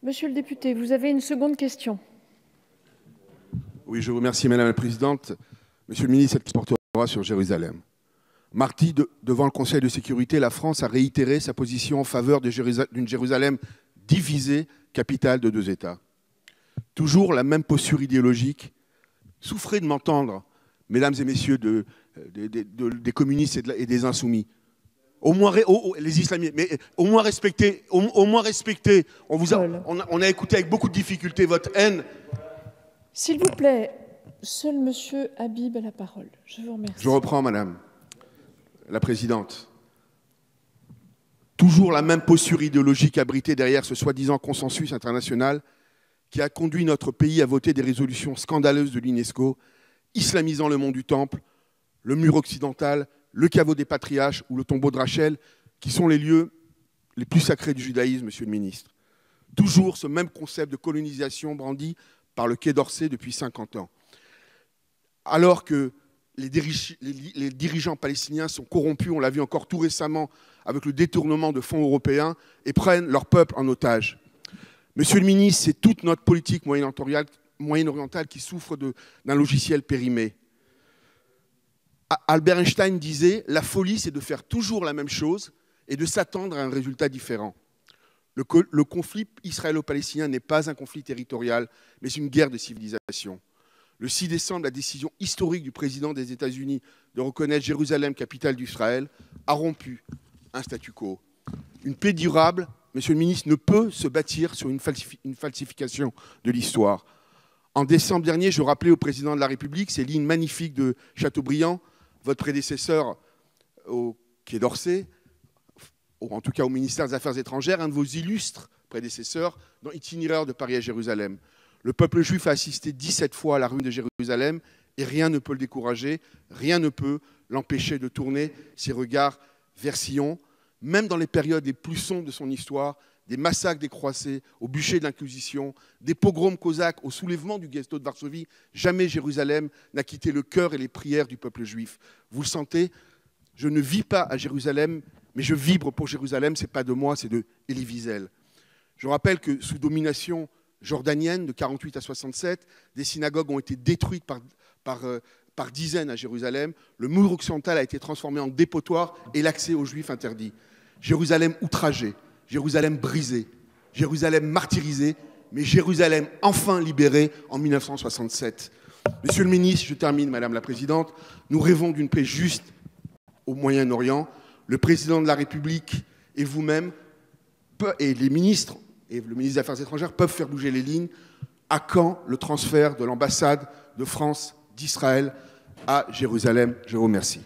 Monsieur le député, vous avez une seconde question. Oui, je vous remercie, Madame la Présidente. Monsieur le ministre, cette portera sur Jérusalem. Mardi, devant le Conseil de sécurité, la France a réitéré sa position en faveur d'une Jérusalem divisée, capitale de deux États. Toujours la même posture idéologique. Souffrez de m'entendre, mesdames et messieurs des communistes et des insoumis. Au moins, les islamistes, mais au moins respectez. On a écouté avec beaucoup de difficulté votre haine. S'il vous plaît, seul monsieur Habib a la parole. Je vous remercie. Je reprends, Madame la Présidente. Toujours la même posture idéologique abritée derrière ce soi-disant consensus international qui a conduit notre pays à voter des résolutions scandaleuses de l'UNESCO, islamisant le mont du Temple, le mur occidental, le caveau des patriarches ou le tombeau de Rachel, qui sont les lieux les plus sacrés du judaïsme, Monsieur le ministre. Toujours ce même concept de colonisation brandi par le Quai d'Orsay depuis 50 ans. Alors que les dirigeants palestiniens sont corrompus, on l'a vu encore tout récemment avec le détournement de fonds européens, et prennent leur peuple en otage. Monsieur le ministre, c'est toute notre politique moyen-orientale qui souffre d'un logiciel périmé. Albert Einstein disait « La folie, c'est de faire toujours la même chose et de s'attendre à un résultat différent ». Le conflit israélo-palestinien n'est pas un conflit territorial, mais une guerre de civilisation. Le 6 décembre, la décision historique du président des États-Unis de reconnaître Jérusalem, capitale d'Israël, a rompu un statu quo. Une paix durable, Monsieur le ministre, ne peut se bâtir sur une falsification de l'histoire. En décembre dernier, je rappelais au président de la République ces lignes magnifiques de Chateaubriand, votre prédécesseur au Quai d'Orsay, ou en tout cas au ministère des Affaires étrangères, un de vos illustres prédécesseurs dans Itinéraire de Paris à Jérusalem. Le peuple juif a assisté 17 fois à la ruine de Jérusalem et rien ne peut le décourager, rien ne peut l'empêcher de tourner ses regards vers Sion, même dans les périodes les plus sombres de son histoire, des massacres des croisés au bûcher de l'Inquisition, des pogroms cosaques au soulèvement du ghetto de Varsovie, jamais Jérusalem n'a quitté le cœur et les prières du peuple juif. Vous le sentez, je ne vis pas à Jérusalem, mais je vibre pour Jérusalem, ce n'est pas de moi, c'est de Elie Wiesel. Je rappelle que sous domination jordanienne de 48 à 67, des synagogues ont été détruites par dizaines à Jérusalem. Le mur occidental a été transformé en dépotoir et l'accès aux Juifs interdit. Jérusalem outragée, Jérusalem brisée, Jérusalem martyrisée, mais Jérusalem enfin libérée en 1967. Monsieur le ministre, je termine, Madame la Présidente, nous rêvons d'une paix juste au Moyen-Orient. Le président de la République et vous-même, et les ministres, et le ministre des Affaires étrangères peuvent faire bouger les lignes. À quand le transfert de l'ambassade de France d'Israël à Jérusalem? Je vous remercie.